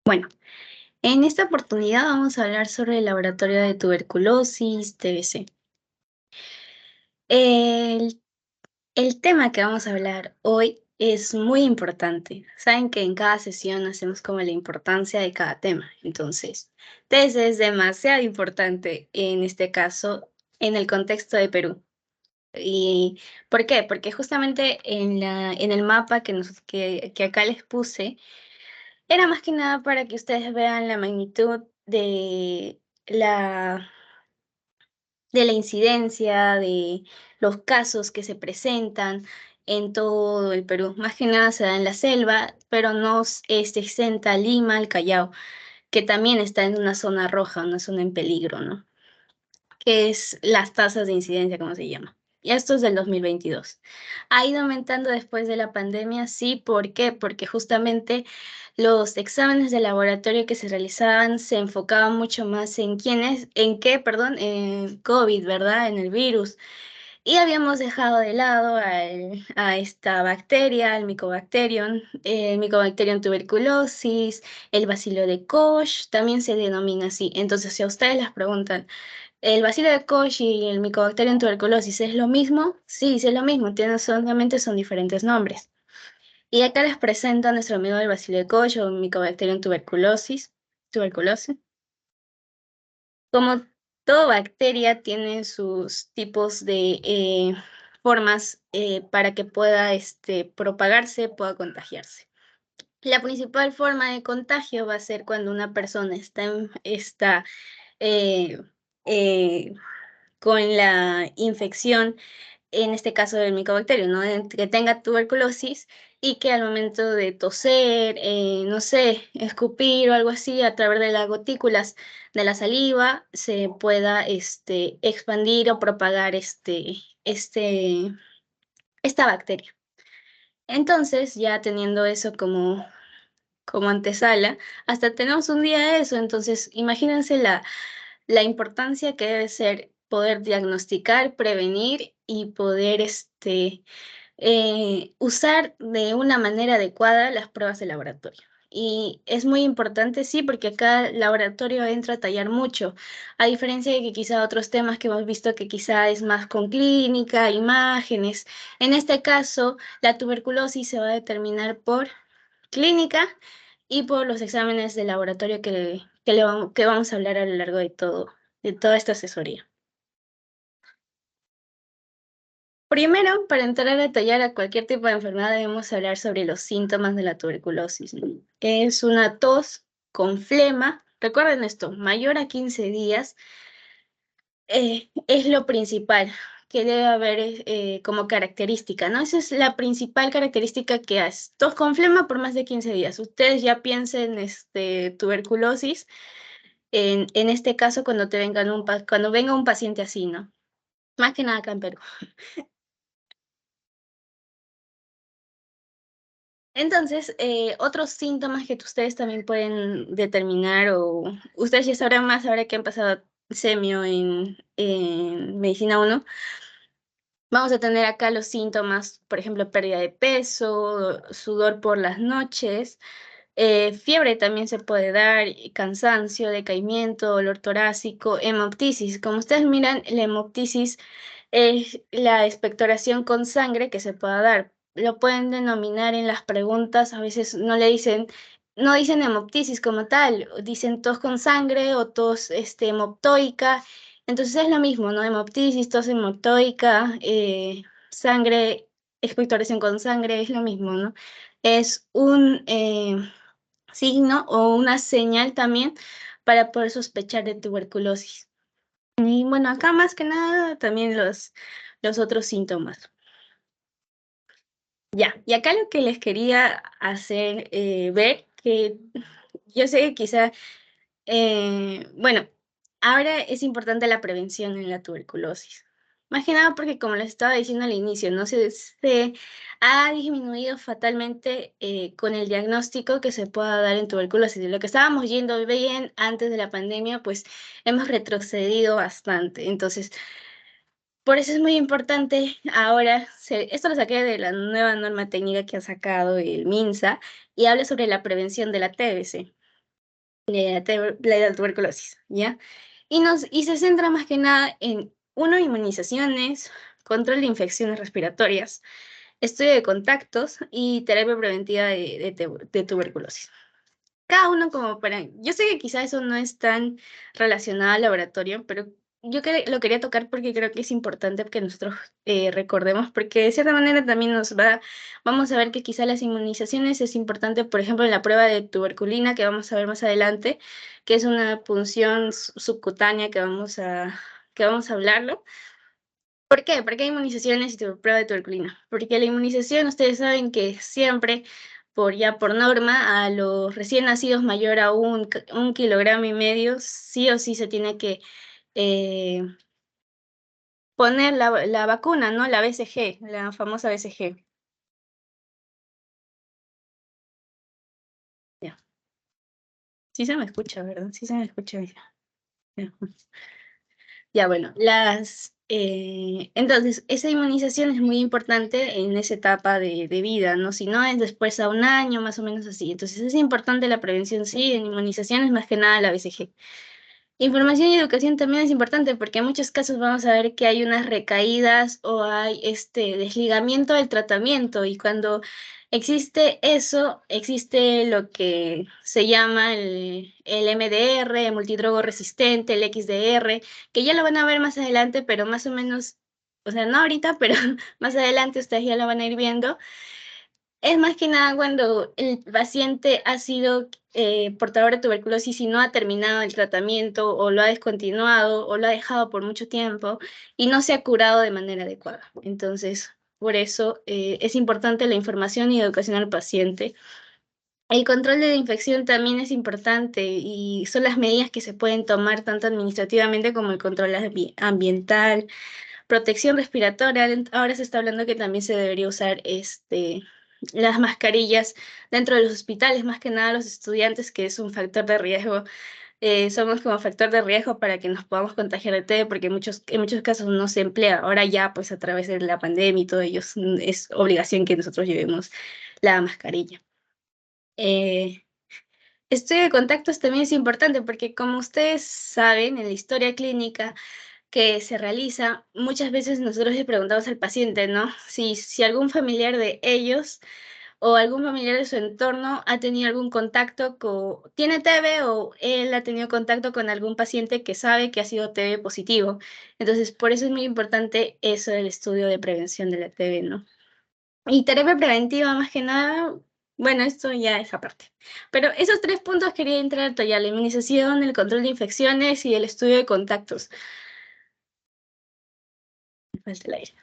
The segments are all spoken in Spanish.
Bueno, en esta oportunidad vamos a hablar sobre el laboratorio de tuberculosis, TBC. El, el tema que vamos a hablar hoy es muy importante. Saben que en cada sesión hacemos como la importancia de cada tema. Entonces, TBC es demasiado importante en este caso, en el contexto de Perú. ¿Y por qué? Porque justamente en el mapa que acá les puse, era más que nada para que ustedes vean la magnitud la, de la incidencia, de los casos que se presentan en todo el Perú. Más que nada se da en la selva, pero no se exenta Lima, el Callao, que también está en una zona roja, una zona en peligro, ¿no? Que es las tasas de incidencia, como se llama. Y esto es del 2022. Ha ido aumentando después de la pandemia, sí, ¿por qué? Porque justamente los exámenes de laboratorio que se realizaban se enfocaban mucho más en perdón, en COVID, ¿verdad? En el virus. Y habíamos dejado de lado a esta bacteria, el Mycobacterium tuberculosis, el bacilo de Koch, también se denomina así. Entonces, si a ustedes les preguntan, ¿el bacilo de Koch y el Mycobacterium tuberculosis es lo mismo? Sí, sí es lo mismo, solamente son diferentes nombres. Y acá les presento a nuestro amigo el bacilo de Koch o Mycobacterium tuberculosis. Como toda bacteria tiene sus tipos de formas para que pueda propagarse, pueda contagiarse. La principal forma de contagio va a ser cuando una persona está eh, eh, con la infección, en este caso del micobacterio, ¿no? Que tenga tuberculosis y que al momento de toser, no sé, escupir o algo así, a través de las gotículas de la saliva, se pueda expandir o propagar esta bacteria. Entonces, ya teniendo eso como antesala, hasta tenemos un día de eso, entonces imagínense la importancia que debe ser poder diagnosticar, prevenir y poder usar de una manera adecuada las pruebas de laboratorio. Y es muy importante, sí, porque acá el laboratorio entra a tallar mucho, a diferencia de que quizá otros temas que hemos visto que quizá es más con clínica, imágenes. En este caso, la tuberculosis se va a determinar por clínica y por los exámenes de laboratorio que vamos a hablar a lo largo de toda esta asesoría. Primero, para entrar a detallar a cualquier tipo de enfermedad, debemos hablar sobre los síntomas de la tuberculosis, ¿no? Es una tos con flema. Recuerden esto, mayor a 15 días es lo principal que debe haber como característica, ¿no? Esa es la principal característica que es tos con flema por más de 15 días. Ustedes ya piensen tuberculosis en este caso cuando cuando venga un paciente así, ¿no? Más que nada acá en Perú. Entonces, otros síntomas que ustedes también pueden determinar o ustedes ya sabrán más ahora que han pasado semio en Medicina 1. Vamos a tener acá los síntomas, por ejemplo, pérdida de peso, sudor por las noches, fiebre también se puede dar, y cansancio, decaimiento, dolor torácico, hemoptisis. Como ustedes miran, la hemoptisis es la expectoración con sangre que se pueda dar. Lo pueden denominar en las preguntas, a veces no dicen hemoptisis como tal, dicen tos con sangre o tos hemoptoica. Entonces es lo mismo, ¿no? Hemoptisis, tos hemoptoica, sangre, expectoración con sangre, es lo mismo, ¿no? Es un signo o una señal también para poder sospechar de tuberculosis. Y bueno, acá más que nada también los otros síntomas. Ya, y acá lo que les quería hacer ver, que yo sé que quizá, bueno, ahora es importante la prevención en la tuberculosis. Más que nada porque, como les estaba diciendo al inicio, no se ha disminuido fatalmente con el diagnóstico que se pueda dar en tuberculosis. De lo que estábamos yendo bien antes de la pandemia, pues hemos retrocedido bastante. Entonces, por eso es muy importante ahora, esto lo saqué de la nueva norma técnica que ha sacado el MINSA y habla sobre la prevención de la TBC. de la tuberculosis, ¿ya? Y se centra más que nada en, uno, inmunizaciones, control de infecciones respiratorias, estudio de contactos y terapia preventiva de tuberculosis. Cada uno como para... Yo sé que quizá eso no es tan relacionado al laboratorio, pero lo quería tocar porque creo que es importante que nosotros recordemos, porque de cierta manera también vamos a ver que quizá las inmunizaciones es importante, por ejemplo, en la prueba de tuberculina que vamos a ver más adelante, que es una punción subcutánea que vamos a hablarlo. ¿Por qué? ¿Por qué inmunizaciones y prueba de tuberculina? Porque la inmunización, ustedes saben que siempre, por norma, a los recién nacidos mayor a un kilogramo y medio, sí o sí se tiene que eh, poner la vacuna, ¿no? La BCG, la famosa BCG. Ya. Sí se me escucha, ¿verdad? Sí se me escucha. Ya. Ya, bueno, entonces, esa inmunización es muy importante en esa etapa de vida, ¿no? Si no, es después a un año, más o menos así. Entonces, es importante la prevención, sí, en inmunizaciones, más que nada la BCG. Información y educación también es importante porque en muchos casos vamos a ver que hay unas recaídas o hay este desligamiento del tratamiento y cuando existe eso, existe lo que se llama el MDR, el multidrogo resistente, el XDR, que ya lo van a ver más adelante, pero más o menos, o sea, no ahorita, pero más adelante ustedes ya lo van a ir viendo. Es más que nada cuando el paciente ha sido portador de tuberculosis y no ha terminado el tratamiento o lo ha descontinuado o lo ha dejado por mucho tiempo y no se ha curado de manera adecuada. Entonces, por eso es importante la información y educación al paciente. El control de la infección también es importante y son las medidas que se pueden tomar tanto administrativamente como el control ambiental, protección respiratoria. Ahora se está hablando que también se debería usar las mascarillas dentro de los hospitales, más que nada los estudiantes, que es un factor de riesgo. Somos como factor de riesgo para que nos podamos contagiar de TB, porque en muchos casos no se emplea. Ahora ya, pues a través de la pandemia y todo ello, es obligación que nosotros llevemos la mascarilla. Eh, Estudio de contactos también es importante porque como ustedes saben, en la historia clínica, que se realiza, muchas veces nosotros le preguntamos al paciente, ¿no? Si algún familiar de ellos o algún familiar de su entorno ha tenido algún contacto tiene TB o él ha tenido contacto con algún paciente que sabe que ha sido TB positivo. Entonces, por eso es muy importante eso del estudio de prevención de la TB, ¿no? Y terapia preventiva, más que nada, bueno, esto ya es aparte. Pero esos tres puntos quería entrar ya, la inmunización, el control de infecciones y el estudio de contactos. Me falta el aire.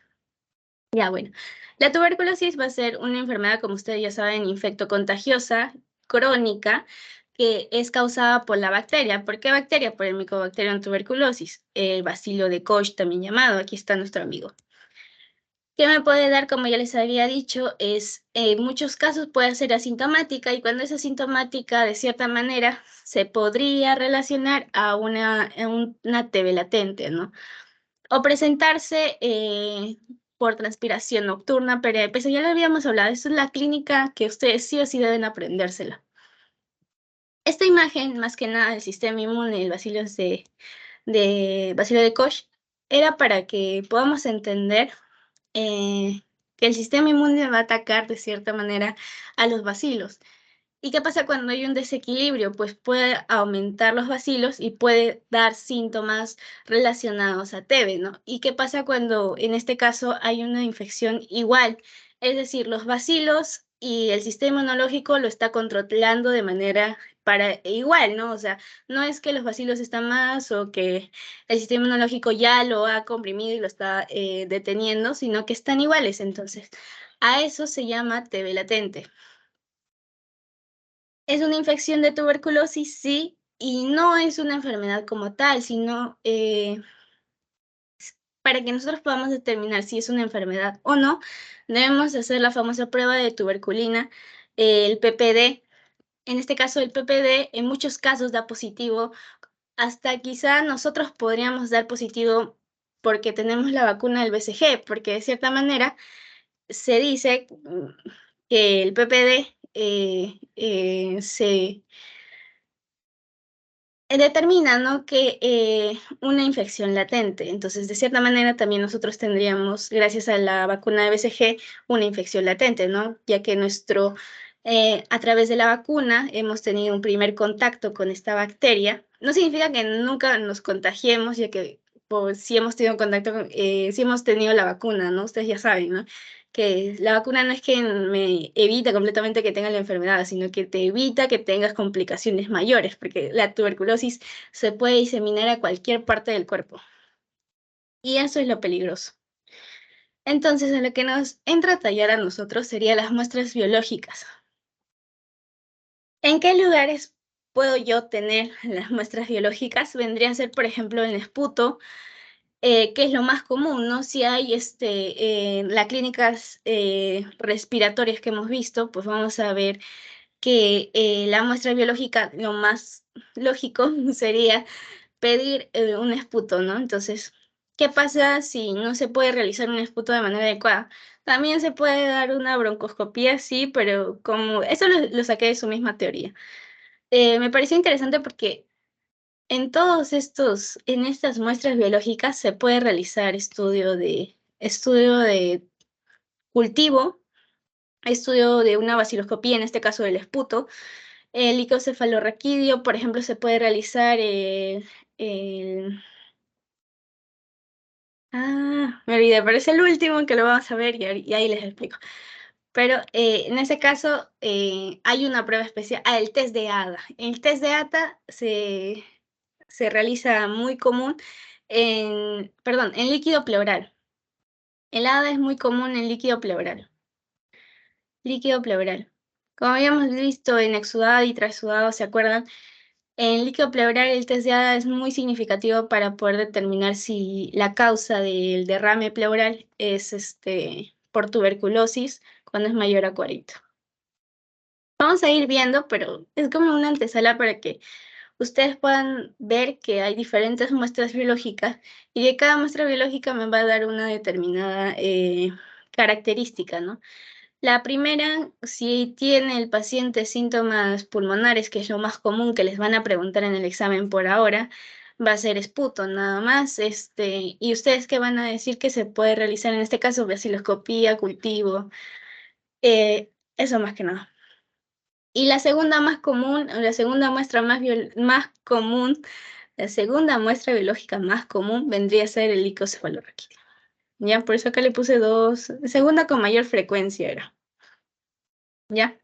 Ya, bueno. La tuberculosis va a ser una enfermedad, como ustedes ya saben, infectocontagiosa, crónica, que es causada por la bacteria. ¿Por qué bacteria? Por el Mycobacterium tuberculosis, el bacilo de Koch también llamado. Aquí está nuestro amigo. ¿Qué me puede dar? Como ya les había dicho, en muchos casos puede ser asintomática y cuando es asintomática, de cierta manera, se podría relacionar a una TB latente, ¿no? O presentarse por transpiración nocturna, pero eso ya lo habíamos hablado. Esta es la clínica que ustedes sí o sí deben aprendérsela. Esta imagen, más que nada del sistema inmune, el bacilo de Koch, era para que podamos entender que el sistema inmune va a atacar de cierta manera a los bacilos. ¿Y qué pasa cuando hay un desequilibrio? Pues puede aumentar los bacilos y puede dar síntomas relacionados a TB, ¿no? ¿Y qué pasa cuando en este caso hay una infección igual? Es decir, los bacilos y el sistema inmunológico lo está controlando de manera igual, ¿no? O sea, no es que los bacilos están más o que el sistema inmunológico ya lo ha comprimido y lo está deteniendo, sino que están iguales. Entonces, a eso se llama TB latente. Es una infección de tuberculosis, sí, y no es una enfermedad como tal, sino para que nosotros podamos determinar si es una enfermedad o no, debemos hacer la famosa prueba de tuberculina, el PPD. En este caso, el PPD en muchos casos da positivo, hasta quizá nosotros podríamos dar positivo porque tenemos la vacuna del BCG, porque de cierta manera se dice que el PPD determina, ¿no?, que una infección latente. Entonces, de cierta manera, también nosotros tendríamos, gracias a la vacuna de BCG, una infección latente, ¿no? Ya que a través de la vacuna hemos tenido un primer contacto con esta bacteria. No significa que nunca nos contagiemos, ya que pues, si hemos tenido contacto, si hemos tenido la vacuna, ¿no? Ustedes ya saben, ¿no? Que la vacuna no es que me evita completamente que tenga la enfermedad, sino que te evita que tengas complicaciones mayores, porque la tuberculosis se puede diseminar a cualquier parte del cuerpo. Y eso es lo peligroso. Entonces, a lo que nos entra a tallar a nosotros serían las muestras biológicas. ¿En qué lugares puedo yo tener las muestras biológicas? Vendría a ser, por ejemplo, en esputo, que es lo más común, ¿no? Si hay las clínicas respiratorias que hemos visto, pues vamos a ver que la muestra biológica, lo más lógico sería pedir un esputo, ¿no? Entonces, ¿qué pasa si no se puede realizar un esputo de manera adecuada? También se puede dar una broncoscopía, sí, pero como eso lo saqué de su misma teoría. Me pareció interesante porque en estas muestras biológicas se puede realizar estudio de cultivo, estudio de una baciloscopía, en este caso del esputo, el licocefalorraquídeo, por ejemplo, se puede realizar el me olvidé, pero es el último que lo vamos a ver y ahí les explico. Pero en ese caso hay una prueba especial, el test de ADA. El test de ADA se realiza muy común en líquido pleural. El ADA es muy común en líquido pleural. Líquido pleural. Como habíamos visto en exudado y trasudado, ¿se acuerdan? En líquido pleural el test de ADA es muy significativo para poder determinar si la causa del derrame pleural es por tuberculosis cuando es mayor a 40. Vamos a ir viendo, pero es como una antesala para que ustedes puedan ver que hay diferentes muestras biológicas y de cada muestra biológica me va a dar una determinada característica, ¿no? La primera, si tiene el paciente síntomas pulmonares, que es lo más común que les van a preguntar en el examen por ahora, va a ser esputo nada más, y ustedes qué van a decir que se puede realizar en este caso, vaciloscopía, cultivo, eso más que nada. Y la segunda más común, la segunda muestra más común, la segunda muestra biológica más común vendría a ser el licocefalorraquídeo. Ya, por eso acá le puse dos, segunda con mayor frecuencia era. ¿Ya?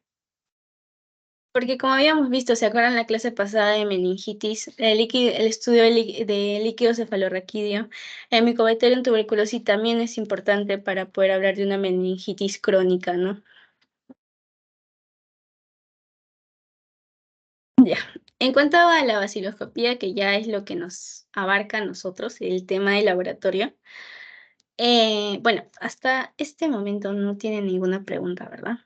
Porque como habíamos visto, ¿se acuerdan la clase pasada de meningitis? El estudio de líquido cefalorraquídeo, el Mycobacterium tuberculosis también es importante para poder hablar de una meningitis crónica, ¿no? Ya. En cuanto a la vaciloscopía, que ya es lo que nos abarca a nosotros, el tema del laboratorio, bueno, hasta este momento no tiene ninguna pregunta, ¿verdad?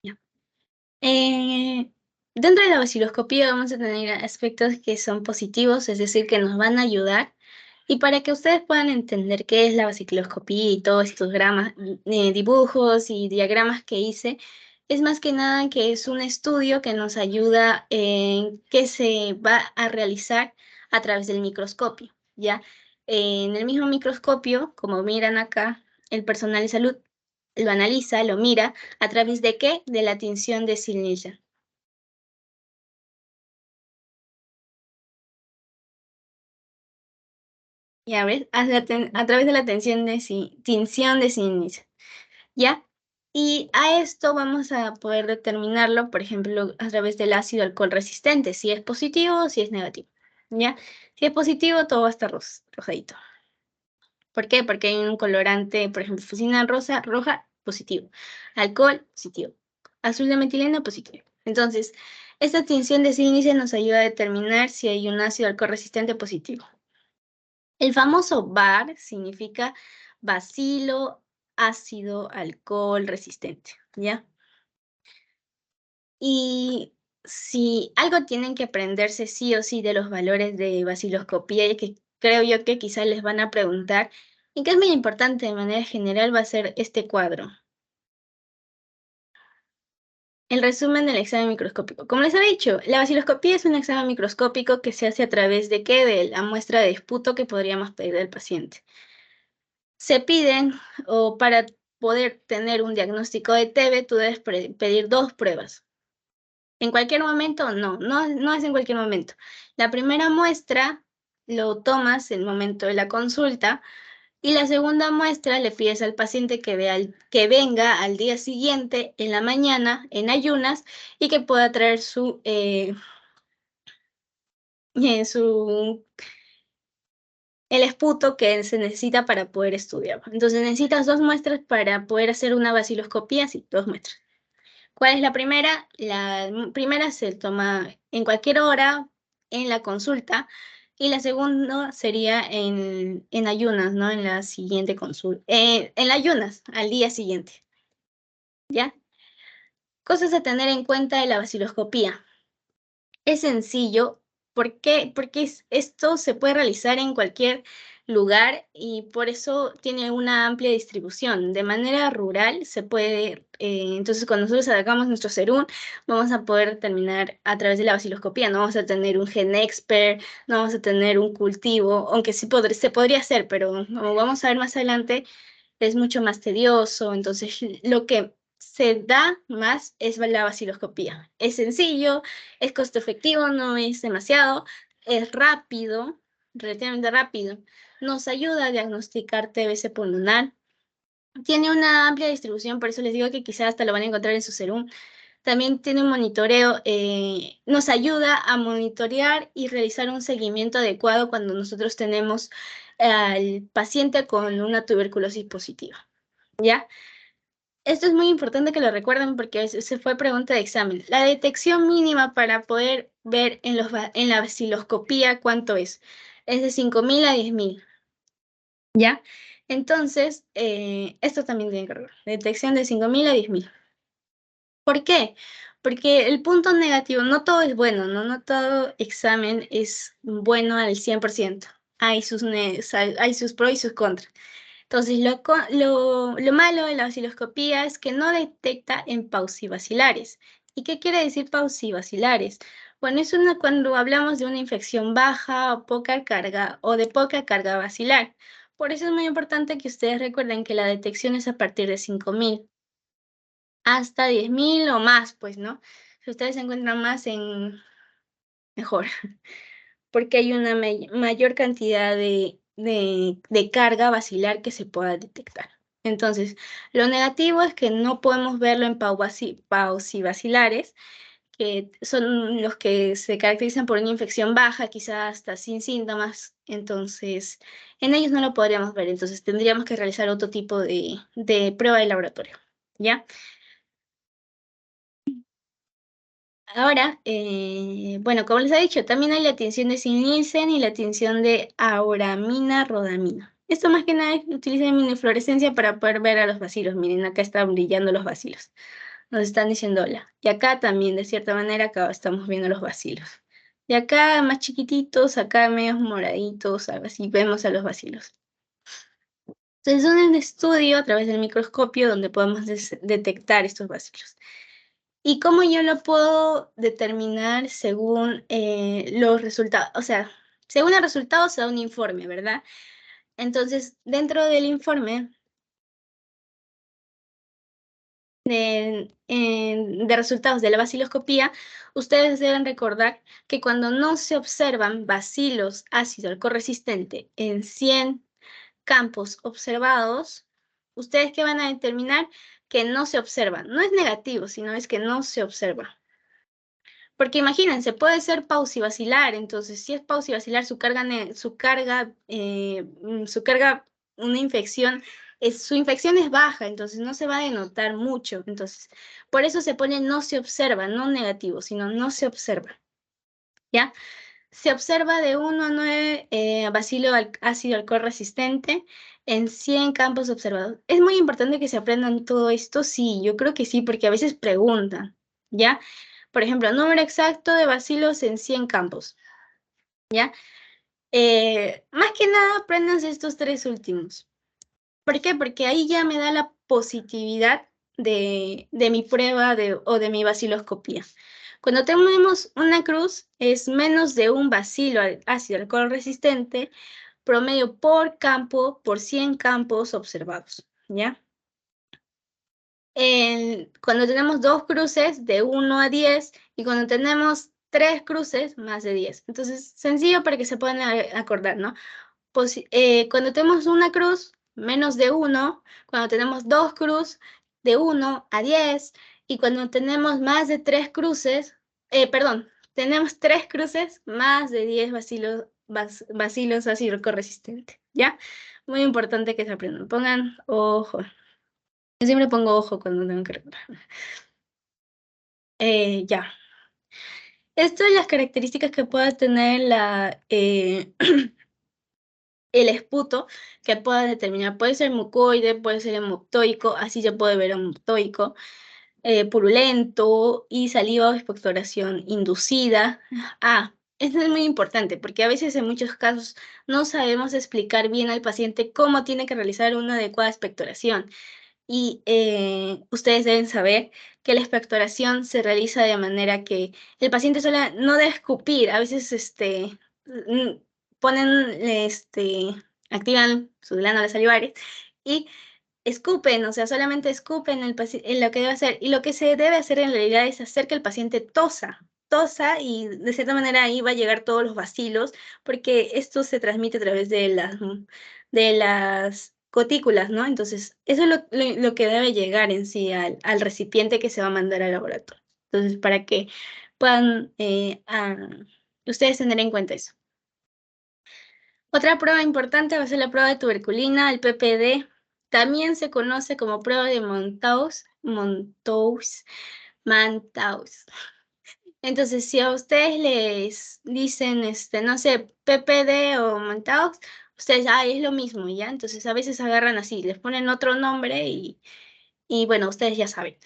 Ya. Eh, Dentro de la vaciloscopía vamos a tener aspectos que son positivos, es decir, que nos van a ayudar. Y para que ustedes puedan entender qué es la vaciloscopía y todos estos dibujos y diagramas que hice, es más que nada que es un estudio que nos ayuda en que se va a realizar a través del microscopio, ¿ya? En el mismo microscopio, como miran acá, el personal de salud lo analiza, lo mira, ¿a través de qué? De la tinción de Silice. Ya ves, a través de la tinción de Silice, ¿ya? Y a esto vamos a poder determinarlo, por ejemplo, a través del ácido alcohol resistente, si es positivo o si es negativo, ¿ya? Si es positivo, todo va a estar rojadito. ¿Por qué? Porque hay un colorante, por ejemplo, fucina roja, positivo. Alcohol, positivo. Azul de metileno, positivo. Entonces, esta tinción de sílice nos ayuda a determinar si hay un ácido alcohol resistente positivo. El famoso BAR significa bacilo ácido alcohol resistente, ¿ya? Y si algo tienen que aprenderse sí o sí de los valores de vaciloscopía, y que creo yo que quizás les van a preguntar, Y que es muy importante de manera general va a ser este cuadro. El resumen del examen microscópico. Como les había dicho, la vaciloscopía es un examen microscópico que se hace a través de ¿qué? De la muestra de esputo que podríamos pedir del paciente. Se piden, o para poder tener un diagnóstico de TB, tú debes pedir 2 pruebas. ¿En cualquier momento? No es en cualquier momento. La primera muestra lo tomas en el momento de la consulta y la segunda muestra le pides al paciente que venga al día siguiente en la mañana en ayunas y que pueda traer el esputo que se necesita para poder estudiar. Entonces necesitas 2 muestras para poder hacer una vaciloscopía, sí, 2 muestras. ¿Cuál es la primera? La primera se toma en cualquier hora en la consulta y la segunda sería en ayunas, ¿no? En la siguiente consulta. En ayunas, al día siguiente, ¿ya? Cosas a tener en cuenta de la vaciloscopía. Es sencillo. ¿Por qué? Porque esto se puede realizar en cualquier lugar y por eso tiene una amplia distribución. De manera rural se puede, entonces cuando nosotros sacamos nuestro serum, vamos a poder terminar a través de la vaciloscopía. No vamos a tener un GenExpert, no vamos a tener un cultivo, aunque sí se podría hacer, pero como vamos a ver más adelante, es mucho más tedioso, entonces lo que se da más es la vaciloscopía. Es sencillo, es costo efectivo, no es demasiado, es rápido, relativamente rápido, nos ayuda a diagnosticar TBC pulmonar, tiene una amplia distribución, por eso les digo que quizás hasta lo van a encontrar en su serum. También tiene un monitoreo, nos ayuda a monitorear y realizar un seguimiento adecuado cuando nosotros tenemos al paciente con una tuberculosis positiva, ¿ya? Esto es muy importante que lo recuerden porque se fue pregunta de examen. La detección mínima para poder ver en la vaciloscopía cuánto es de 5.000 a 10.000, ¿ya? Entonces, esto también tiene que ver. Detección de 5.000 a 10.000. ¿Por qué? Porque el punto negativo, no todo es bueno, ¿no? No todo examen es bueno al 100%. Hay sus pros y sus contras. Entonces, lo malo de la vaciloscopía es que no detecta en pausivacilares. ¿Y qué quiere decir pausivacilares? Bueno, es cuando hablamos de una infección baja o poca carga o de poca carga vacilar. Por eso es muy importante que ustedes recuerden que la detección es a partir de 5.000 hasta 10.000 o más, pues, ¿no? Si ustedes se encuentran más mejor, porque hay una mayor cantidad de carga vacilar que se pueda detectar. Entonces, lo negativo es que no podemos verlo en pausivacilares, que son los que se caracterizan por una infección baja, quizás hasta sin síntomas. Entonces, en ellos no lo podríamos ver. Entonces, tendríamos que realizar otro tipo de prueba de laboratorio, ¿ya? Ahora, bueno, como les he dicho, también hay la tinción de Sin-Nielsen y la tinción de auramina rodamina. Esto más que nada utiliza iminofluorescencia para poder ver a los bacilos. Miren, acá están brillando los bacilos. Nos están diciendo hola. Y acá también, de cierta manera, acá estamos viendo los bacilos. Y acá más chiquititos, acá medios moraditos, algo así, vemos a los bacilos. Entonces, es un estudio a través del microscopio donde podemos detectar estos bacilos. ¿Y cómo yo lo puedo determinar según los resultados? O sea, según el resultado se da un informe, ¿verdad? Entonces, dentro del informe de resultados de la vaciloscopía, ustedes deben recordar que cuando no se observan bacilos ácido alcoholresistente en 100 campos observados, ¿ustedes qué van a determinar? Que no se observan. No es negativo, sino es que no se observa. Porque imagínense, puede ser pausivacilar, entonces si es pausivacilar, su carga, una infección, su infección es baja, entonces no se va a denotar mucho. Entonces, por eso se pone no se observa, no negativo, sino no se observa, ¿ya? Se observa de 1 a 9 bacilo ácido alcohol resistente en 100 campos observados. Es muy importante que se aprendan todo esto, sí, yo creo que sí, porque a veces preguntan, ¿ya? Por ejemplo, número exacto de bacilos en 100 campos, ¿ya? Más que nada, apréndanse estos 3 últimos. ¿Por qué? Porque ahí ya me da la positividad de mi prueba o de mi baciloscopía. Cuando tenemos una cruz, es menos de un bacilo ácido alcohol resistente promedio por campo, por 100 campos observados, ¿ya? Cuando tenemos dos cruces, de 1 a 10, y cuando tenemos tres cruces, más de 10. Entonces, sencillo para que se puedan acordar, ¿no? Cuando tenemos una cruz, menos de 1, cuando tenemos dos cruces, de 1 a 10, y cuando tenemos más de tres cruces, tenemos tres cruces, más de 10 bacilos ácido resistentes, ¿ya? Muy importante que se aprendan. Pongan ojo. Yo siempre pongo ojo cuando tengo que recordar. Ya. Esto es las características que pueda tener el esputo que pueda determinar. Puede ser mucoide, puede ser hemoptoico, así se puede ver hemoptoico, purulento y saliva o expectoración inducida. Esto es muy importante porque a veces en muchos casos no sabemos explicar bien al paciente cómo tiene que realizar una adecuada expectoración. Y ustedes deben saber que la expectoración se realiza de manera que el paciente no debe escupir. A veces mm, ponen, activan sus glándulas salivares y escupen, o sea, solamente escupen en lo que debe hacer. Y lo que se debe hacer en realidad es hacer que el paciente tosa y de cierta manera ahí va a llegar todos los bacilos, porque esto se transmite a través de las gotículas, ¿no? Entonces, eso es lo que debe llegar en sí al recipiente que se va a mandar al laboratorio. Entonces, para que puedan ustedes tener en cuenta eso. Otra prueba importante va a ser la prueba de tuberculina, el PPD. También se conoce como prueba de Mantoux. Entonces, si a ustedes les dicen, no sé, PPD o Mantoux, ustedes, es lo mismo, ¿ya? Entonces, a veces agarran así, les ponen otro nombre y bueno, ustedes ya saben.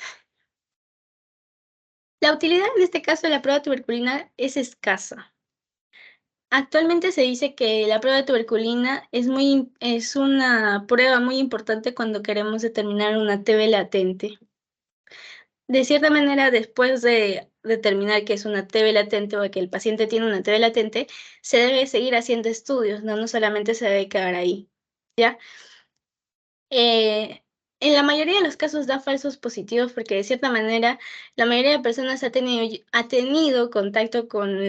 La utilidad en este caso de la prueba de tuberculina es escasa. Actualmente se dice que la prueba de tuberculina es una prueba muy importante cuando queremos determinar una TB latente. De cierta manera, después de determinar que es una TB latente o que el paciente tiene una TB latente, se debe seguir haciendo estudios, no solamente se debe quedar ahí, ¿ya? En la mayoría de los casos da falsos positivos porque de cierta manera la mayoría de personas ha tenido contacto con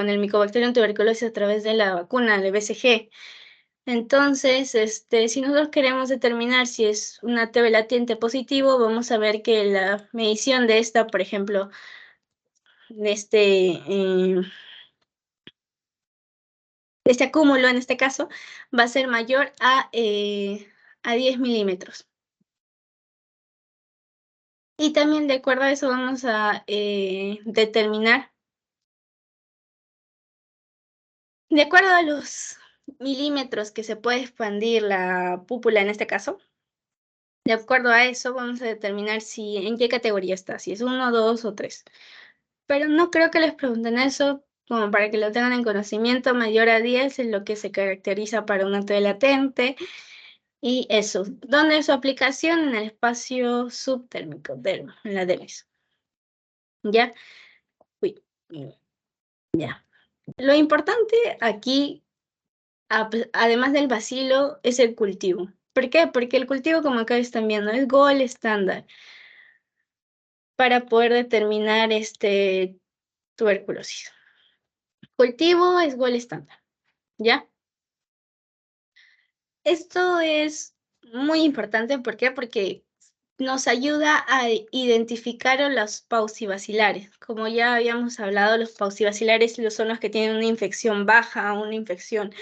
el Mycobacterium tuberculosis a través de la vacuna, el BCG. Entonces, si nosotros queremos determinar si es una TB latente positivo, vamos a ver que la medición de esta, por ejemplo, de este acúmulo en este caso, va a ser mayor a 10 milímetros. Y también de acuerdo a eso vamos a determinar, de acuerdo a los milímetros que se puede expandir la púpula en este caso, de acuerdo a eso vamos a determinar en qué categoría está, si es 1, 2 o 3. Pero no creo que les pregunten eso, como para que lo tengan en conocimiento, mayor a 10 es lo que se caracteriza para una T latente. Y eso, ¿dónde es su aplicación? En el espacio subtérmico, en la dermis. ¿Ya? Uy, ya. Lo importante aquí, además del bacilo, es el cultivo. ¿Por qué? Porque el cultivo, como acá están viendo, es gold estándar para poder determinar tuberculosis. Cultivo es gold estándar, ¿ya? Esto es muy importante, ¿por qué? Porque nos ayuda a identificar a los paucibacilares. Como ya habíamos hablado, los paucibacilares son los que tienen una infección baja, una infección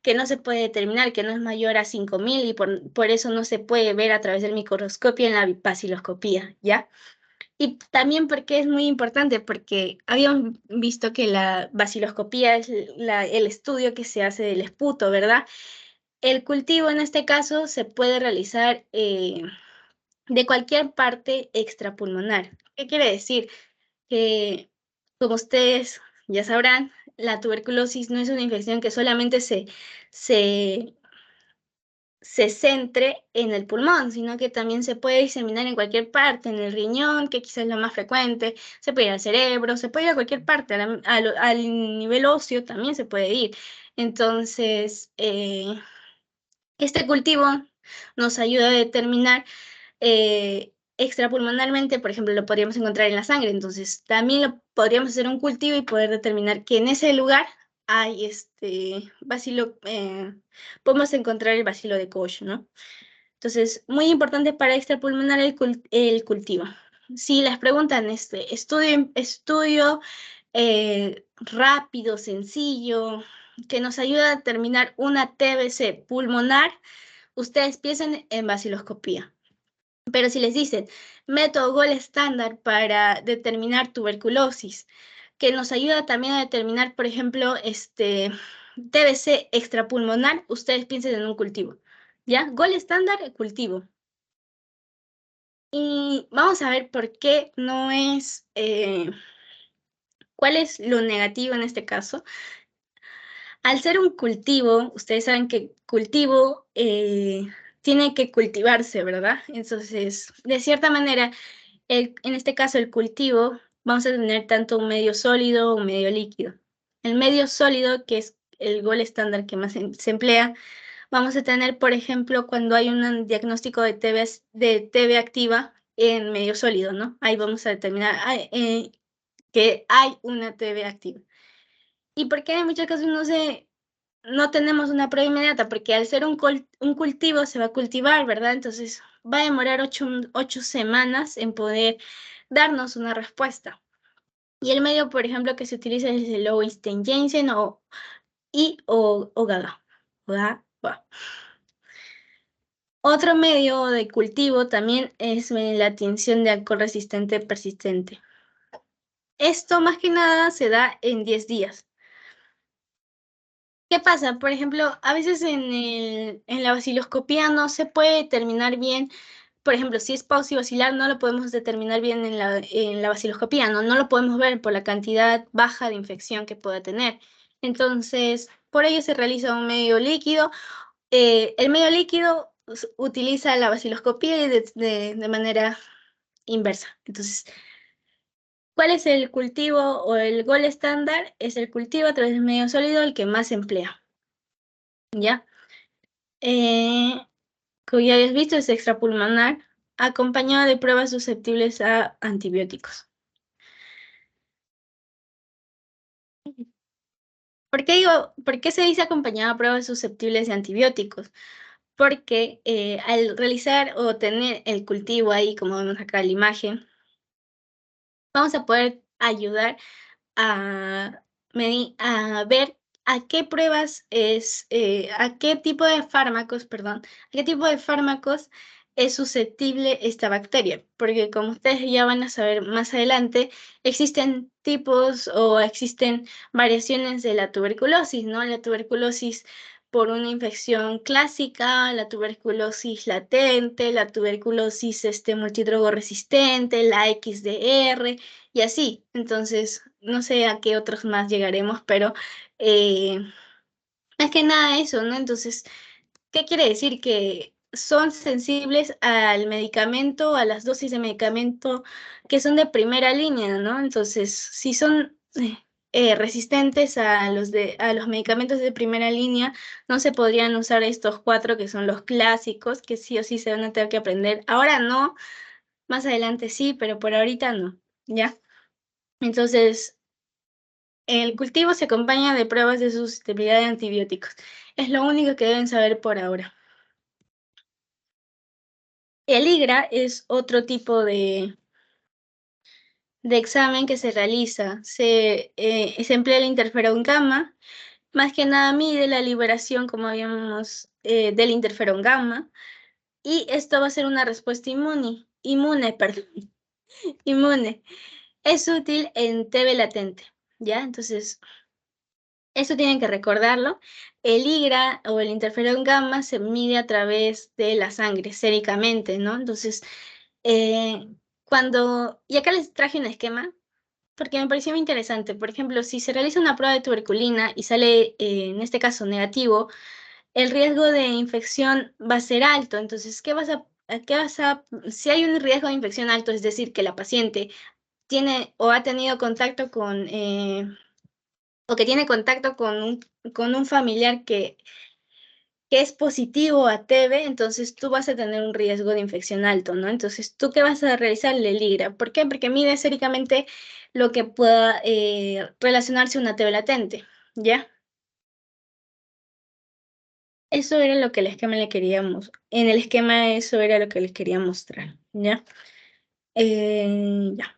que no se puede determinar, que no es mayor a 5.000 y por eso no se puede ver a través del microscopio en la baciloscopía, ¿ya? Y también porque es muy importante, porque habíamos visto que la baciloscopía es el estudio que se hace del esputo, ¿verdad? El cultivo en este caso se puede realizar de cualquier parte extrapulmonar. ¿Qué quiere decir? Que, como ustedes ya sabrán, la tuberculosis no es una infección que solamente se se centre en el pulmón, sino que también se puede diseminar en cualquier parte, en el riñón, que quizás es lo más frecuente, se puede ir al cerebro, se puede ir a cualquier parte, al nivel óseo también se puede ir. Entonces, este cultivo nos ayuda a determinar extrapulmonalmente, por ejemplo, lo podríamos encontrar en la sangre, entonces también podríamos hacer un cultivo y poder determinar que en ese lugar hay podemos encontrar el bacilo de Koch, ¿no? Entonces, muy importante para extrapulmonar el cultivo. Si les preguntan estudio rápido, sencillo, que nos ayuda a determinar una TBC pulmonar, ustedes piensen en vaciloscopía. Pero si les dicen método gold estándar para determinar tuberculosis, que nos ayuda también a determinar, por ejemplo, TBC extrapulmonar, ustedes piensen en un cultivo, ¿ya? Gold estándar, cultivo. Y vamos a ver por qué no es, cuál es lo negativo en este caso. Al ser un cultivo, ustedes saben que cultivo tiene que cultivarse, ¿verdad? Entonces, de cierta manera, en este caso el cultivo, vamos a tener tanto un medio sólido o un medio líquido. El medio sólido, que es el gol estándar que más se emplea, vamos a tener, por ejemplo, cuando hay un diagnóstico de TB activa en medio sólido, ¿no? Ahí vamos a determinar que hay una TB activa. ¿Y por qué en muchos casos no tenemos una prueba inmediata? Porque al ser un cultivo se va a cultivar, ¿verdad? Entonces va a demorar 8 semanas en poder darnos una respuesta. Y el medio, por ejemplo, que se utiliza es el Lowinstein-Janssen o GAGA. Otro medio de cultivo también es la tinción de alcohol resistente persistente. Esto más que nada se da en 10 días. ¿Qué pasa? Por ejemplo, a veces en la vaciloscopía no se puede determinar bien, por ejemplo, si es pausivacilar no lo podemos determinar bien en la vaciloscopía, ¿no? No lo podemos ver por la cantidad baja de infección que pueda tener. Entonces, por ello se realiza un medio líquido. El medio líquido utiliza la vaciloscopía y de manera inversa. Entonces, ¿cuál es el cultivo o el gol estándar? Es el cultivo a través del medio sólido el que más se emplea, ¿ya? Como ya habías visto, es extrapulmonar, acompañado de pruebas susceptibles a antibióticos. ¿Por qué se dice acompañado a pruebas susceptibles de antibióticos? Porque al realizar o tener el cultivo ahí, como vemos acá en la imagen, vamos a poder ayudar a, a ver a qué pruebas a qué tipo de fármacos, perdón, a qué tipo de fármacos es susceptible esta bacteria, porque como ustedes ya van a saber más adelante, existen tipos o existen variaciones de la tuberculosis, ¿no? La tuberculosis por una infección clásica, la tuberculosis latente, la tuberculosis multidrogoresistente, la XDR, y así. Entonces, no sé a qué otros más llegaremos, pero eh, más que nada eso, ¿no? Entonces, ¿qué quiere decir? Que son sensibles al medicamento, a las dosis de medicamento que son de primera línea, ¿no? Entonces, si son resistentes a los medicamentos de primera línea, no se podrían usar estos 4 que son los clásicos, que sí o sí se van a tener que aprender. Ahora no, más adelante sí, pero por ahorita no, ¿ya? Entonces, el cultivo se acompaña de pruebas de susceptibilidad de antibióticos. Es lo único que deben saber por ahora. El IGRA es otro tipo de examen que se realiza. Se emplea el interferón gamma. Más que nada mide la liberación, como habíamos, del interferón gamma. Y esto va a ser una respuesta inmune. Es útil en TB latente, ¿ya? Entonces, eso tienen que recordarlo. El IGRA o el interferón gamma se mide a través de la sangre, séricamente, ¿no? Entonces, eh, y acá les traje un esquema, porque me pareció muy interesante. Por ejemplo, si se realiza una prueba de tuberculina y sale, en este caso, negativo, el riesgo de infección va a ser alto. Entonces, si hay un riesgo de infección alto, es decir, que la paciente tiene o ha tenido contacto o que tiene contacto con un familiar que es positivo a TB, entonces tú vas a tener un riesgo de infección alto, ¿no? Entonces, ¿tú qué vas a realizar? El IGRA. ¿Por qué? Porque mide séricamente lo que pueda relacionarse a una TB latente, ¿ya? Eso era lo que el esquema le queríamos, en el esquema eso era lo que les quería mostrar, ¿ya? Ya.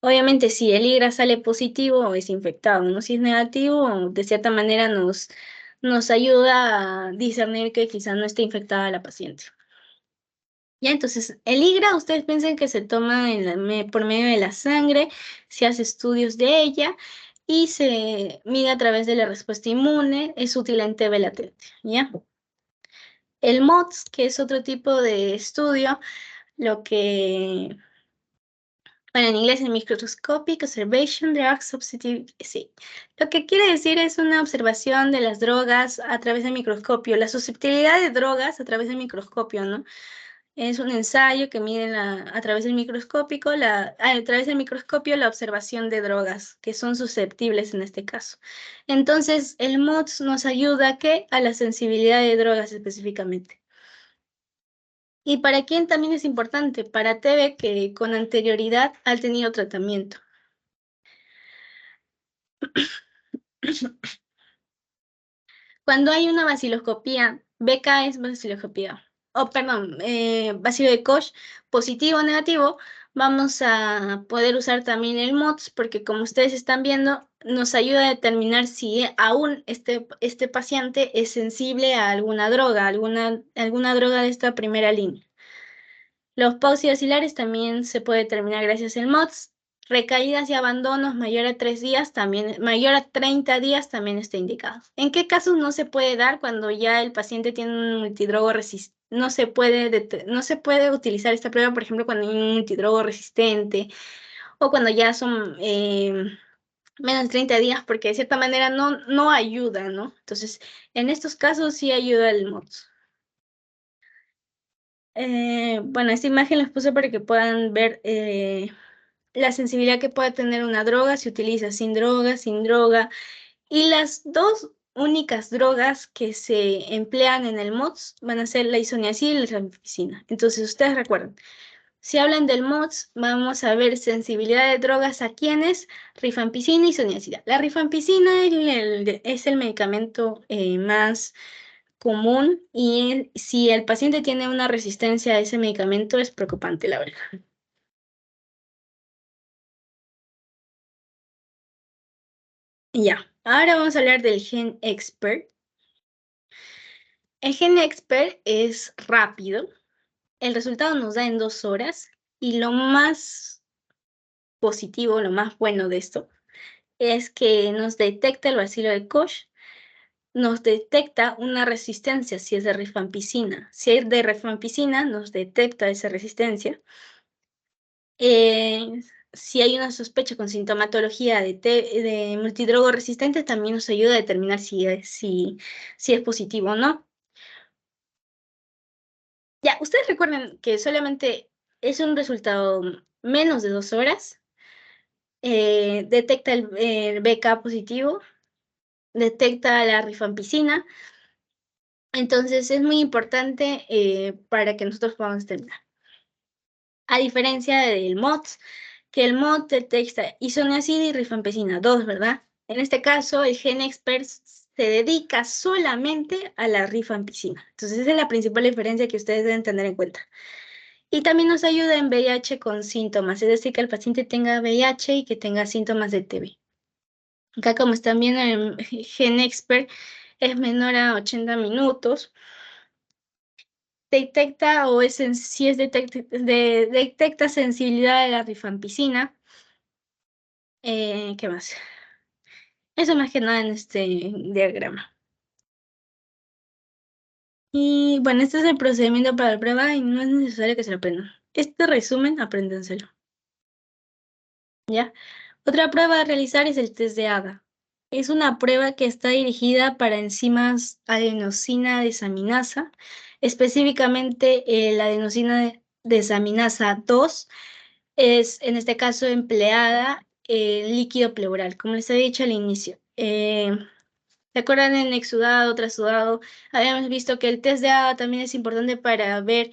Obviamente, si el IGRA sale positivo, es infectado, ¿no? Si es negativo, de cierta manera nos ayuda a discernir que quizá no esté infectada la paciente. Ya, entonces, el IGRA, ustedes piensan que se toma por medio de la sangre, se hace estudios de ella y se mide a través de la respuesta inmune, es útil en TB latente, ¿ya? El MODS, que es otro tipo de estudio, lo que, bueno, en inglés es Microscopic Observation Drug Substitute, sí. Lo que quiere decir es una observación de las drogas a través del microscopio, la susceptibilidad de drogas a través del microscopio, ¿no? Es un ensayo que mide a través del a través del microscopio la observación de drogas que son susceptibles en este caso. Entonces, el MODS nos ayuda a la sensibilidad de drogas específicamente. ¿Y para quién también es importante? Para TB que con anterioridad ha tenido tratamiento. Cuando hay una vaciloscopía, BK es vaciloscopía, perdón, bacilo de Koch positivo o negativo, vamos a poder usar también el MODS porque como ustedes están viendo, nos ayuda a determinar si aún este paciente es sensible a alguna droga, alguna droga de esta primera línea. Los pausiaxilares también se puede determinar gracias al MODS. Recaídas y abandonos mayor a 3 días también, mayor a 30 días también está indicado. ¿En qué casos no se puede dar cuando ya el paciente tiene un multidrogo resistente? No se puede utilizar esta prueba, por ejemplo, cuando hay un multidrogo resistente o cuando ya son menos de 30 días, porque de cierta manera no ayuda, ¿no? Entonces, en estos casos sí ayuda el MODS. Bueno, esta imagen les puse para que puedan ver la sensibilidad que puede tener una droga, se utiliza sin droga, sin droga, y las dos únicas drogas que se emplean en el MODS van a ser la isoniazida y la rifampicina. Entonces, ustedes recuerden, si hablan del MODS, vamos a ver sensibilidad de drogas a quiénes, rifampicina y isoniazida. La rifampicina es el medicamento más común y si el paciente tiene una resistencia a ese medicamento es preocupante, la verdad. Ya, ahora vamos a hablar del gen expert. El gen expert es rápido, el resultado nos da en 2 horas y lo más positivo, lo más bueno de esto es que nos detecta el bacilo de Koch, nos detecta una resistencia si es de rifampicina. Si es de rifampicina, nos detecta esa resistencia. Eh, si hay una sospecha con sintomatología de multidrogo resistente, también nos ayuda a determinar si es positivo o no. Ya, ustedes recuerden que solamente es un resultado menos de 2 horas, detecta el BK positivo, detecta la rifampicina, entonces es muy importante para que nosotros podamos determinar. A diferencia del MODS, que el MOD detecta isoniazida y rifampicina, 2, ¿verdad? En este caso, el gen expert se dedica solamente a la rifampicina. Entonces, esa es la principal diferencia que ustedes deben tener en cuenta. Y también nos ayuda en VIH con síntomas, es decir, que el paciente tenga VIH y que tenga síntomas de TB. Acá, como están viendo, el gen expert es menor a 80 minutos. Detecta o es si es detecta sensibilidad de la rifampicina. ¿Qué más? Eso más que nada en este diagrama. Y bueno, este es el procedimiento para la prueba y no es necesario que se lo aprendan. Este resumen, apréndenselo. ¿Ya? Otra prueba a realizar es el test de ADA. Es una prueba que está dirigida para enzimas adenosina desaminasa, específicamente la adenosina desaminasa 2 es en este caso empleada en líquido pleural, como les he dicho al inicio. ¿Se acuerdan en exudado, trasudado? Habíamos visto que el test de ADA también es importante para ver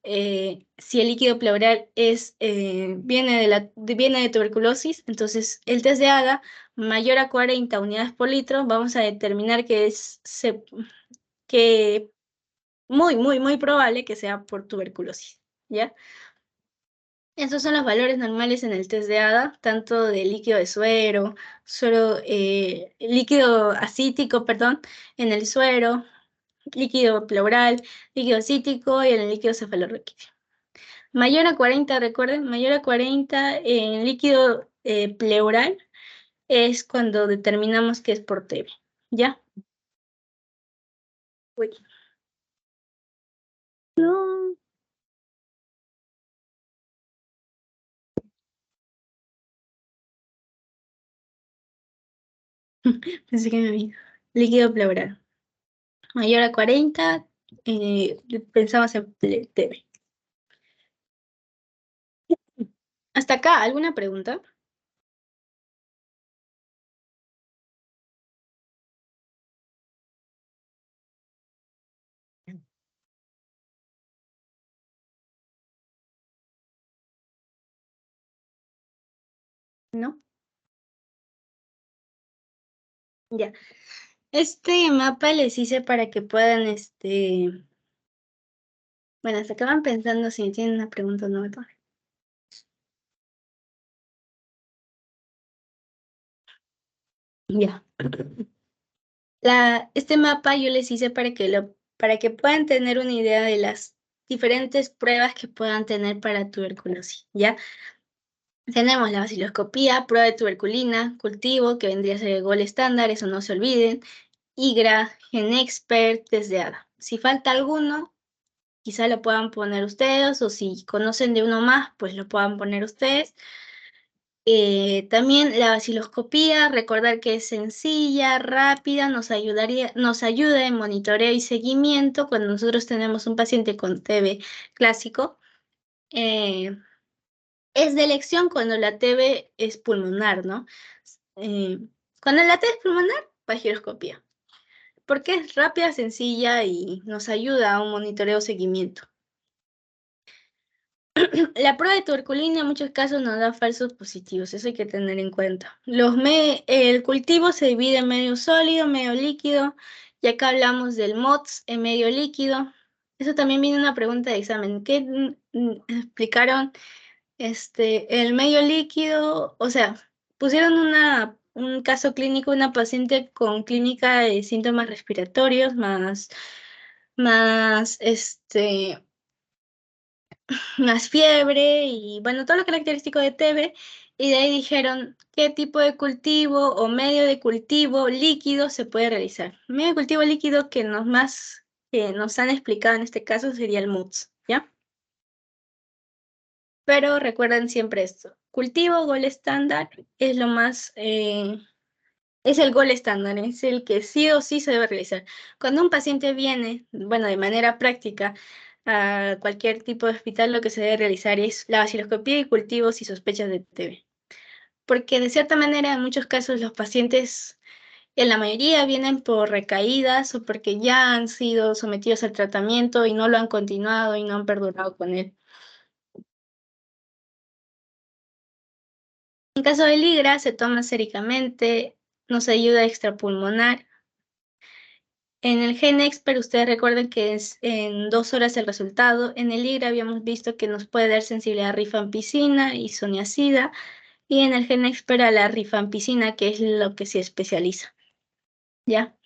si el líquido pleural viene de tuberculosis. Entonces, el test de ADA mayor a 40 unidades por litro, vamos a determinar que muy, muy, muy probable que sea por tuberculosis, ¿ya? Esos son los valores normales en el test de ADA, tanto de líquido de líquido acítico, perdón, en el suero, líquido pleural, líquido acítico y en el líquido cefalorraquídeo. Mayor a 40, recuerden, mayor a 40 en líquido pleural es cuando determinamos que es por TB, ¿ya? Uy. No, pensé que me vi. Líquido pleural. Mayor a 40, pensamos en TB. Hasta acá, ¿alguna pregunta? ¿No? Ya. Este mapa les hice para que puedan, bueno, se acaban pensando si tienen una pregunta o no, ¿verdad? Ya. Este mapa yo les hice para que puedan tener una idea de las diferentes pruebas que puedan tener para tuberculosis, ¿ya? Tenemos la vaciloscopía, prueba de tuberculina, cultivo, que vendría a ser el gol estándar, eso no se olviden, IGRA, GenExpert, test de ADA. Si falta alguno, quizá lo puedan poner ustedes, o si conocen de uno más, pues lo puedan poner ustedes. También la vaciloscopía, recordar que es sencilla, rápida, nos ayuda en monitoreo y seguimiento cuando nosotros tenemos un paciente con TB clásico. Eh, es de elección cuando la TB es pulmonar, ¿no? Eh, cuando la TB es pulmonar, vaciloscopía, porque es rápida, sencilla y nos ayuda a un monitoreo seguimiento. La prueba de tuberculina en muchos casos nos da falsos positivos, eso hay que tener en cuenta. El cultivo se divide en medio sólido, medio líquido, y acá hablamos del MOTS en medio líquido. Eso también viene una pregunta de examen. ¿Qué explicaron? El medio líquido, o sea, pusieron un caso clínico, una paciente con clínica de síntomas respiratorios más, más fiebre y bueno, todo lo característico de TB, y de ahí dijeron qué tipo de cultivo o medio de cultivo líquido se puede realizar. El medio de cultivo líquido que nos han explicado en este caso sería el MUTS, ¿ya? Pero recuerden siempre esto, cultivo gol estándar es es el gol estándar, es el que sí o sí se debe realizar. Cuando un paciente viene, bueno, de manera práctica, a cualquier tipo de hospital, lo que se debe realizar es la vaciloscopía y cultivos y sospechas de TB. Porque de cierta manera, en muchos casos, los pacientes, en la mayoría, vienen por recaídas o porque ya han sido sometidos al tratamiento y no lo han continuado y no han perdurado con él. En caso del IGRA, se toma séricamente, nos ayuda a extrapulmonar. En el GenExpert, ustedes recuerden que es en 2 horas el resultado. En el IGRA habíamos visto que nos puede dar sensibilidad a rifampicina y isoniazida. Y en el GenExpert a la rifampicina, que es lo que se especializa. ¿Ya?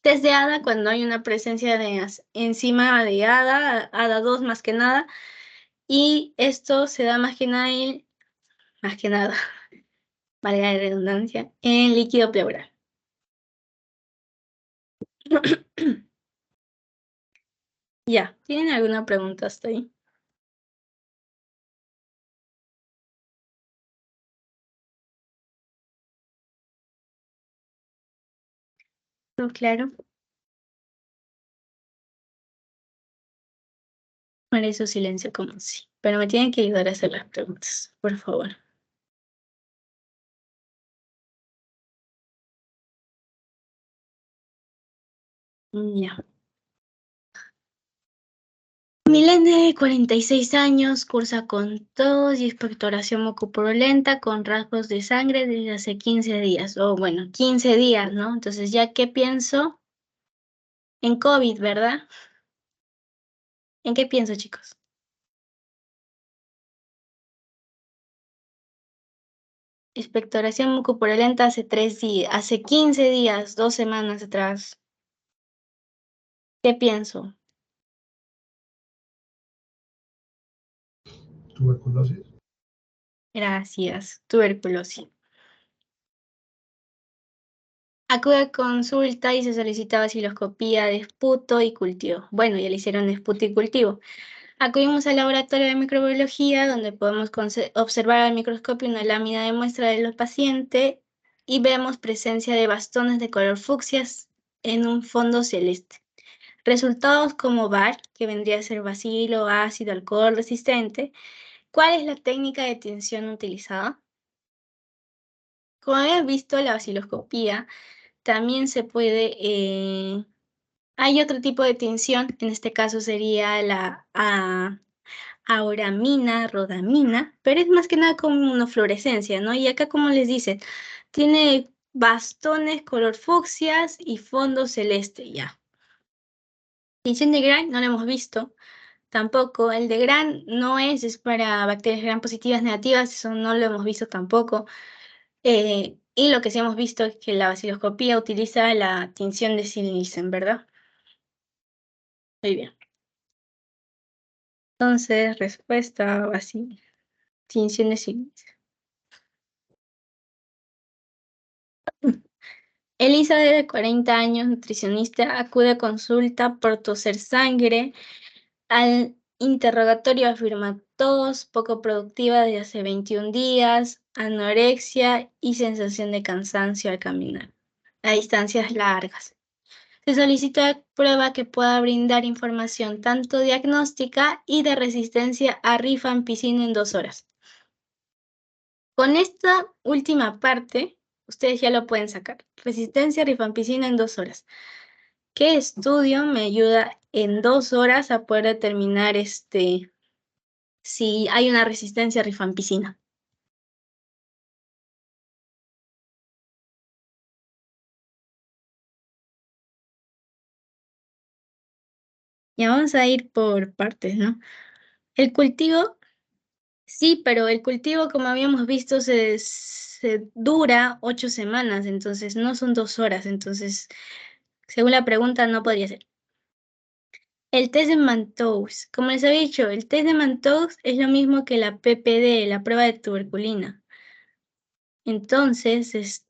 Test de ADA, cuando hay una presencia de enzima de ADA, ADA2 más que nada. Y esto se da más que nada, valga la redundancia, en líquido pleural. Ya, ¿tienen alguna pregunta hasta ahí? Claro. Haré su silencio como sí. Pero me tienen que ayudar a hacer las preguntas, por favor. Ya. Milene, de 46 años, cursa con tos y expectoración mucopurulenta con rasgos de sangre desde hace 15 días. O bueno, 15 días, ¿no? Entonces, ¿ya qué pienso? En COVID, ¿verdad? ¿En qué pienso, chicos? Expectoración mucopurulenta hace 3 días, hace 15 días, 2 semanas atrás. ¿Qué pienso? Tuberculosis. Gracias. Tuberculosis. Acude a consulta y se solicita vaciloscopía de esputo y cultivo. Bueno, ya le hicieron esputo y cultivo. Acudimos al laboratorio de microbiología, donde podemos observar al microscopio una lámina de muestra del paciente y vemos presencia de bastones de color fucsias en un fondo celeste. Resultados como VAR, que vendría a ser bacilo, ácido, alcohol resistente. ¿Cuál es la técnica de tinción utilizada? Como habías visto, la vaciloscopía también se puede, hay otro tipo de tinción, en este caso sería la auramina, rodamina, pero es más que nada como una fluorescencia, ¿no? Y acá, como les dicen, tiene bastones color fucsias y fondo celeste, ya. Tinción de Gram no lo hemos visto, tampoco. El de Gram no es para bacterias Gram positivas, negativas, eso no lo hemos visto tampoco. Y lo que sí hemos visto es que la vaciloscopía utiliza la tinción de Nielsen, ¿verdad? Muy bien. Entonces, respuesta así. Tinción de Nielsen. Elisa, de 40 años, nutricionista, acude a consulta por toser sangre. Al interrogatorio afirma tos, poco productiva desde hace 21 días, anorexia y sensación de cansancio al caminar a distancias largas. Se solicita prueba que pueda brindar información tanto diagnóstica y de resistencia a rifampicina en 2 horas. Con esta última parte, ustedes ya lo pueden sacar. Resistencia a rifampicina en 2 horas. ¿Qué estudio me ayuda en 2 horas a poder determinar si hay una resistencia a rifampicina? Ya vamos a ir por partes, ¿no? El cultivo, sí, pero el cultivo, como habíamos visto, se dura 8 semanas, entonces no son 2 horas, entonces, según la pregunta, no podría ser. El test de Mantoux, como les había dicho, el test de Mantoux es lo mismo que la PPD, la prueba de tuberculina. Entonces,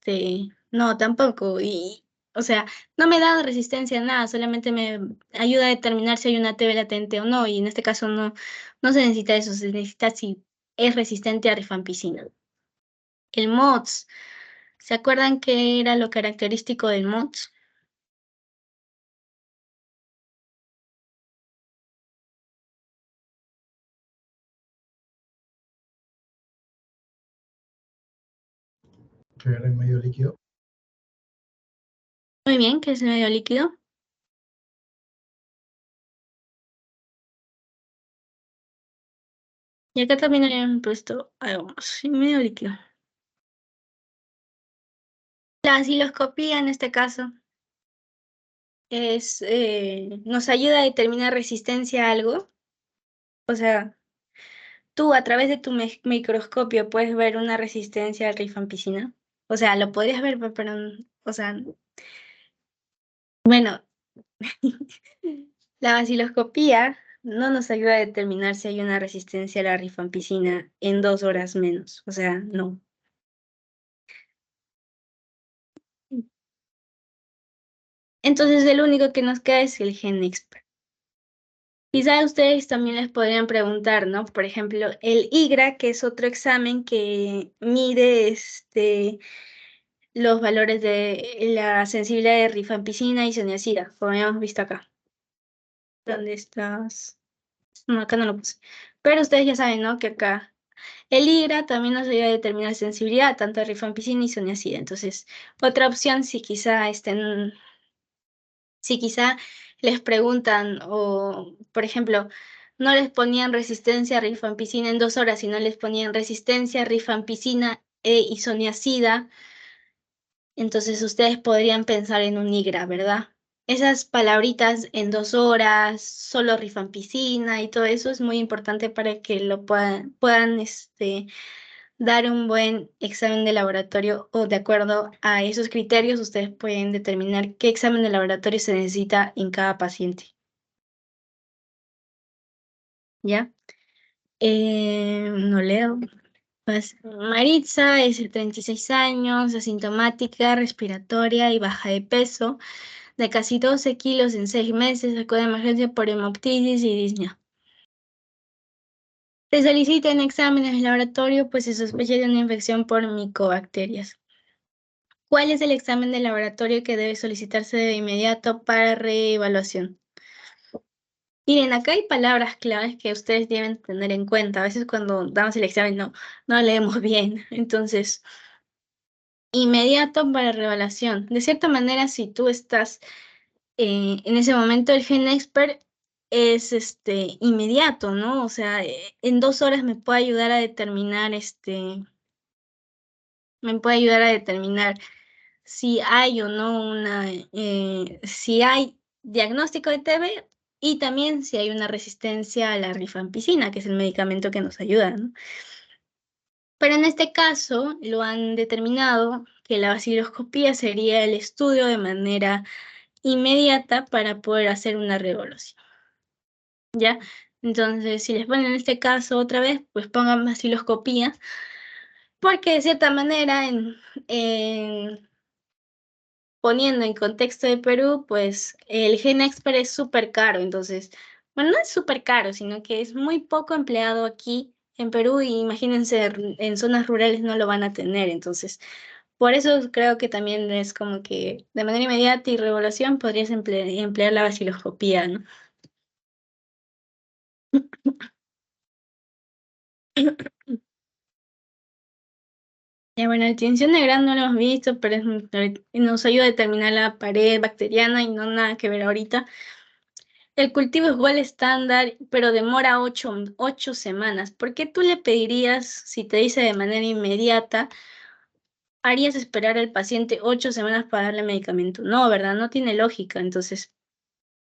no, tampoco. Y, o sea, no me da resistencia a nada, solamente me ayuda a determinar si hay una TB latente o no. Y en este caso no se necesita eso, se necesita si es resistente a rifampicina. El MOTS, ¿se acuerdan qué era lo característico del MOTS? Que era en medio líquido. Muy bien, que es el medio líquido. Y acá también habían puesto algo más, sí, medio líquido. La osciloscopía en este caso nos ayuda a determinar resistencia a algo. O sea, tú a través de tu microscopio puedes ver una resistencia al rifampicina. O sea, lo podrías ver, pero, o sea, bueno, la vaciloscopía no nos ayuda a determinar si hay una resistencia a la rifampicina en 2 horas menos. O sea, no. Entonces, el único que nos queda es el GenExpert. Quizá ustedes también les podrían preguntar, ¿no? Por ejemplo, el IGRA, que es otro examen que mide los valores de la sensibilidad de rifampicina y isoniazida, como habíamos visto acá. ¿Dónde estás? No, acá no lo puse. Pero ustedes ya saben, ¿no? Que acá el IGRA también nos ayuda a determinar sensibilidad, tanto a rifampicina y isoniazida. Entonces, otra opción, si quizá les preguntan o, por ejemplo, no les ponían resistencia a rifampicina en 2 horas, sino les ponían resistencia a rifampicina e isoniazida, entonces ustedes podrían pensar en un IGRA, ¿verdad? Esas palabritas en 2 horas, solo rifampicina y todo eso es muy importante para que lo puedan dar un buen examen de laboratorio o de acuerdo a esos criterios ustedes pueden determinar qué examen de laboratorio se necesita en cada paciente. ¿Ya? No leo. Pues, Maritza es de 36 años, asintomática, respiratoria y baja de peso, de casi 12 kilos en 6 meses, acude de emergencia por hemoptisis y disnea. Se solicitan exámenes de laboratorio, pues se sospecha de una infección por micobacterias. ¿Cuál es el examen de laboratorio que debe solicitarse de inmediato para reevaluación? Miren, acá hay palabras claves que ustedes deben tener en cuenta. A veces cuando damos el examen no leemos bien. Entonces, inmediato para reevaluación. De cierta manera, si tú estás en ese momento, el GenExpert es inmediato, ¿no? O sea, en 2 horas me puede ayudar a determinar si hay o no si hay diagnóstico de TB y también si hay una resistencia a la rifampicina, que es el medicamento que nos ayuda, ¿no? Pero en este caso lo han determinado que la vaciloscopía sería el estudio de manera inmediata para poder hacer una revolución, ¿ya? Entonces, si les ponen en este caso otra vez, pues pongan vaciloscopía, porque de cierta manera poniendo en contexto de Perú, pues el GenExpert es súper caro, entonces, bueno, no es súper caro, sino que es muy poco empleado aquí en Perú y imagínense, en zonas rurales no lo van a tener, entonces, por eso creo que también es como que de manera inmediata y revolución podrías emplear la vaciloscopía, ¿no? Ya bueno, la tinción de grano no lo hemos visto, pero nos ayuda a determinar la pared bacteriana y no nada que ver ahorita. El cultivo es igual estándar, pero demora 8 semanas. ¿Por qué tú le pedirías, si te dice de manera inmediata, harías esperar al paciente 8 semanas para darle medicamento? No, ¿verdad? No tiene lógica. Entonces,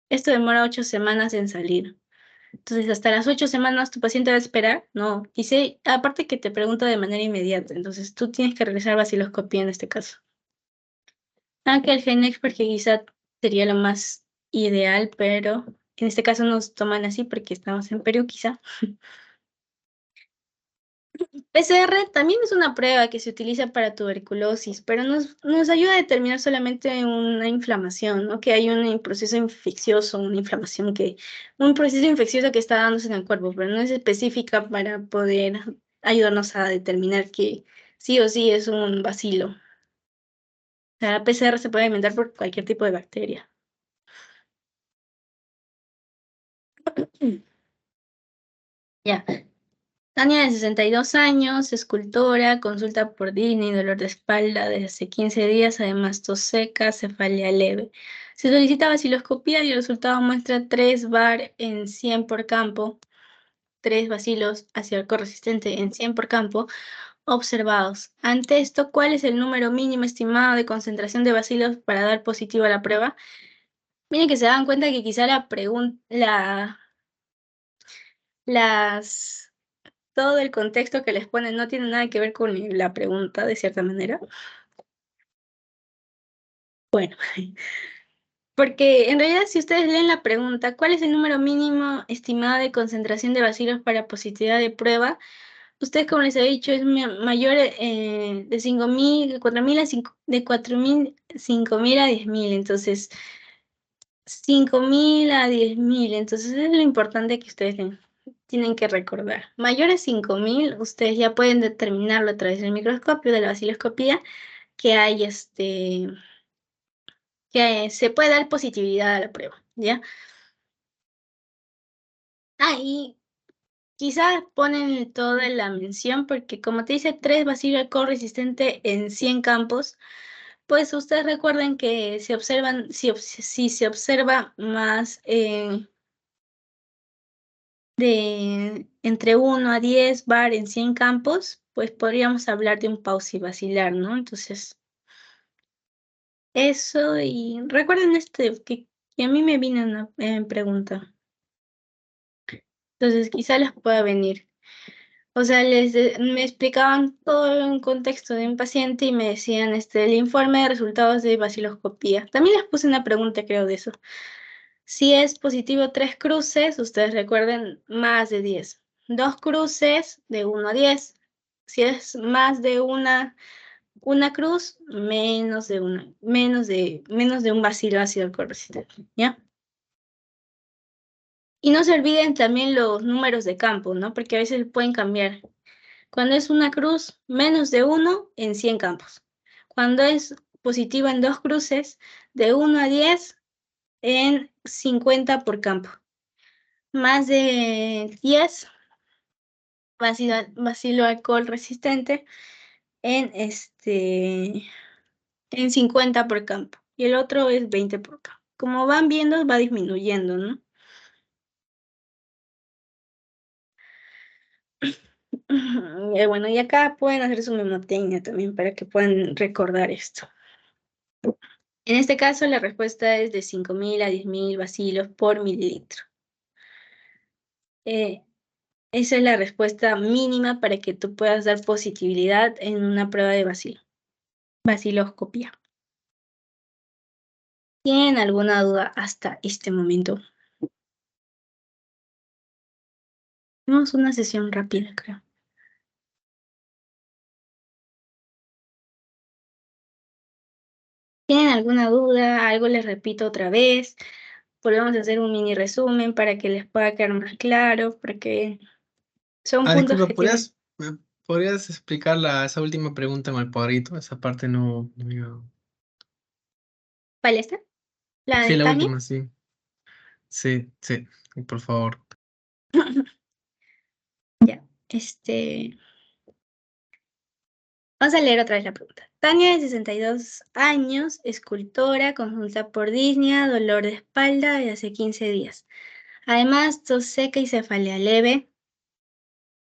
esto demora 8 semanas en salir. Entonces, hasta las 8 semanas tu paciente va a esperar. No. Dice, aparte que te pregunta de manera inmediata. Entonces, tú tienes que realizar vaciloscopía en este caso. Aunque el GenExpert que quizá sería lo más ideal, pero en este caso nos toman así porque estamos en Perú, quizá. PCR también es una prueba que se utiliza para tuberculosis, pero nos ayuda a determinar solamente una inflamación, ¿no? Que hay un proceso infeccioso, un proceso infeccioso que está dándose en el cuerpo, pero no es específica para poder ayudarnos a determinar que sí o sí es un bacilo. La PCR se puede inventar por cualquier tipo de bacteria. Ya. Tania, de 62 años, escultora, consulta por Disney, dolor de espalda desde hace 15 días, además tos seca, cefalea leve. Se solicita vaciloscopía y el resultado muestra 3 bar en 100 por campo, 3 bacilos hacia resistente en 100 por campo observados. Ante esto, ¿cuál es el número mínimo estimado de concentración de bacilos para dar positivo a la prueba? Miren que se dan cuenta que quizá las todo el contexto que les ponen no tiene nada que ver con la pregunta, de cierta manera. Bueno, porque en realidad si ustedes leen la pregunta, ¿cuál es el número mínimo estimado de concentración de bacilos para positividad de prueba? Ustedes, como les he dicho, es mayor de 5.000, de 4.000 a 5, de 4.000, 5.000 a 10.000, entonces 5.000 a 10.000, entonces es lo importante que ustedes tienen que recordar. Mayor a 5.000, ustedes ya pueden determinarlo a través del microscopio, de la vaciloscopía, que hay que se puede dar positividad a la prueba, ¿ya? Ahí quizás ponen toda la mención porque como te dice 3 bacilo alcohol resistente en 100 campos, pues ustedes recuerden que si observan, si se observa más de entre 1 a 10 bar en 100 campos, pues podríamos hablar de un pausivacilar, ¿no? Entonces, eso, y recuerden que a mí me vino una pregunta. Entonces, quizá les pueda venir. O sea, me explicaban todo en contexto de un paciente y me decían el informe de resultados de vaciloscopía. También les puse una pregunta, creo, de eso. Si es positivo 3 cruces, ustedes recuerden más de 10. 2 cruces de 1 a 10. Si es más de una cruz, menos de un bacilo ácido alcohol resistente, ¿ya? Y no se olviden también los números de campo, ¿no? Porque a veces pueden cambiar. Cuando es una cruz, menos de 1 en 100 campos. Cuando es positiva en 2 cruces, de 1 a 10 en 50 por campo. Más de 10 bacilo alcohol resistente en, en 50 por campo. Y el otro es 20 por campo. Como van viendo, va disminuyendo, ¿no? Bueno, y acá pueden hacer su memotecnia también para que puedan recordar esto. En este caso, la respuesta es de 5.000 a 10.000 bacilos por mililitro. Esa es la respuesta mínima para que tú puedas dar positividad en una prueba de vaciloscopía. ¿Tienen alguna duda hasta este momento? Tenemos una sesión rápida, creo. ¿Tienen alguna duda? Algo les repito otra vez. Podemos hacer un mini resumen para que les pueda quedar más claro, porque son puntos Disculpa, que tienen. ¿podrías explicar esa última pregunta en el cuadrito? Esa parte no iba. ¿Cuál está? ¿La Sí, de la Tania? última, sí. Sí, por favor. Ya, vamos a leer otra vez la pregunta. Tania, de 62 años, escultora, consulta por disnea, dolor de espalda de hace 15 días. Además, tos seca y cefalea leve.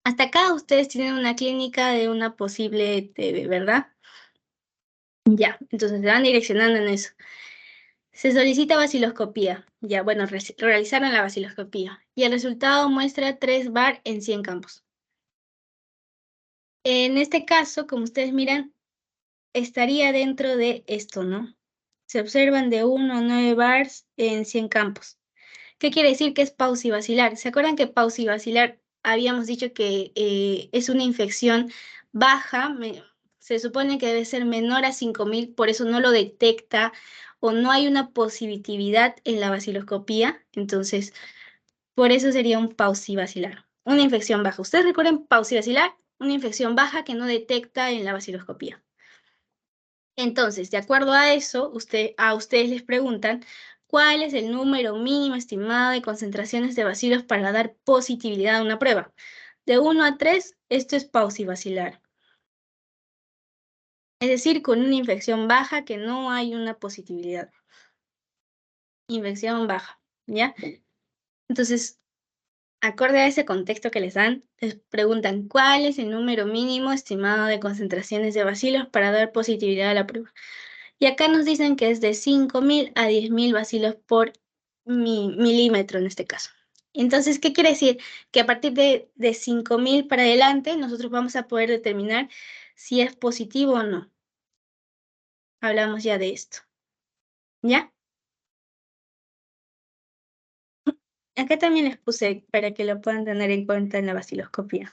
Hasta acá ustedes tienen una clínica de una posible TB, ¿verdad? Ya, entonces se van direccionando en eso. Se solicita vaciloscopía. Ya, bueno, realizaron la vaciloscopía. Y el resultado muestra 3 bar en 100 campos. En este caso, como ustedes miran, estaría dentro de esto, ¿no? Se observan de 1 a 9 bars en 100 campos. ¿Qué quiere decir que es pausivacilar? ¿Se acuerdan que pausivacilar habíamos dicho que es una infección baja? Se supone que debe ser menor a 5.000, por eso no lo detecta o no hay una positividad en la vaciloscopía. Entonces, por eso sería un pausivacilar. Una infección baja. ¿Ustedes recuerdan pausivacilar? Una infección baja que no detecta en la vaciloscopía. Entonces, de acuerdo a eso, a ustedes les preguntan cuál es el número mínimo estimado de concentraciones de bacilos para dar positividad a una prueba. De 1 a 3, esto es pausivacilar. Es decir, con una infección baja que no hay una positividad. Infección baja, ¿ya? Entonces, acorde a ese contexto que les dan, les preguntan cuál es el número mínimo estimado de concentraciones de bacilos para dar positividad a la prueba. Y acá nos dicen que es de 5.000 a 10.000 bacilos por milímetro en este caso. Entonces, ¿qué quiere decir? Que a partir de 5.000 para adelante, nosotros vamos a poder determinar si es positivo o no. Hablamos ya de esto. ¿Ya? Acá también les puse para que lo puedan tener en cuenta en la vaciloscopía.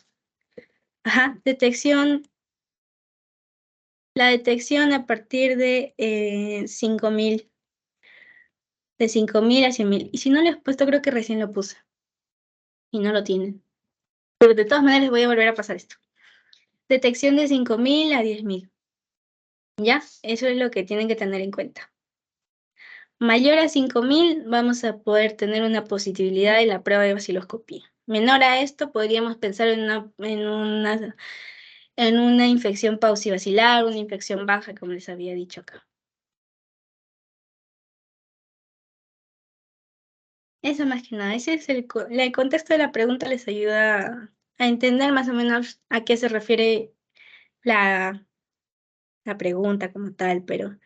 Ajá, la detección a partir de 5.000. De 5.000 a 100.000. Y si no les he puesto, creo que recién lo puse. Y no lo tienen. Pero de todas maneras les voy a volver a pasar esto. Detección de 5.000 a 10.000. ¿Ya? Eso es lo que tienen que tener en cuenta. Mayor a 5.000 vamos a poder tener una positividad de la prueba de vaciloscopía. Menor a esto podríamos pensar en una infección paucivacilar, una infección baja, como les había dicho acá. Eso más que nada, ese es el contexto de la pregunta, les ayuda a entender más o menos a qué se refiere la pregunta como tal, pero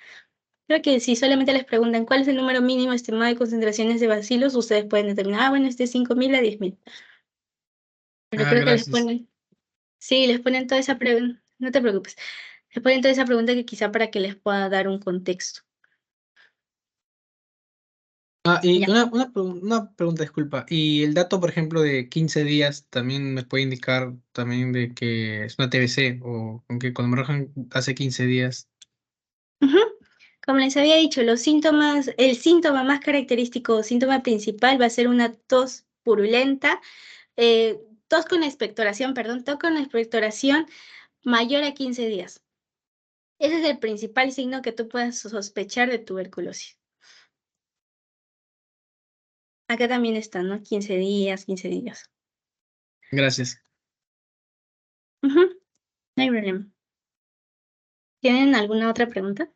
creo que si solamente les preguntan cuál es el número mínimo estimado de concentraciones de bacilos, ustedes pueden determinar, bueno, es de 5.000 a 10.000. Pero Ah, creo que gracias. sí, les ponen toda esa pregunta, no te preocupes, les ponen toda esa pregunta que quizá para que les pueda dar un contexto. Ah, y Ya. una pregunta, disculpa. ¿Y el dato, por ejemplo, de 15 días también me puede indicar también de que es una TBC o aunque cuando me arrojan hace 15 días? Ujú. Como les había dicho, los síntomas, el síntoma más característico o síntoma principal va a ser una tos purulenta, tos con expectoración, perdón, tos con expectoración mayor a 15 días. Ese es el principal signo que tú puedas sospechar de tuberculosis. Acá también está, ¿no? 15 días, 15 días. Gracias. Ujú, no hay problema. ¿Tienen alguna otra pregunta?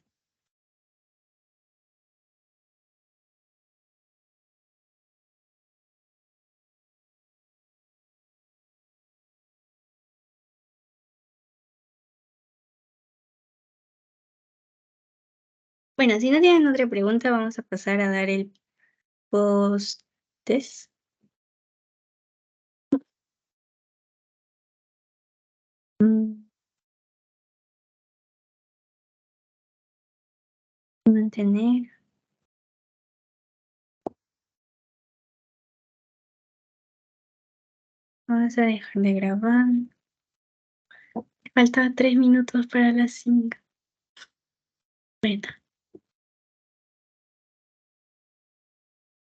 Bueno, si no tienen otra pregunta, vamos a pasar a dar el post-test. Mm, Mantener. Vamos a dejar de grabar. Faltaba 3 minutos para las 5. Bueno.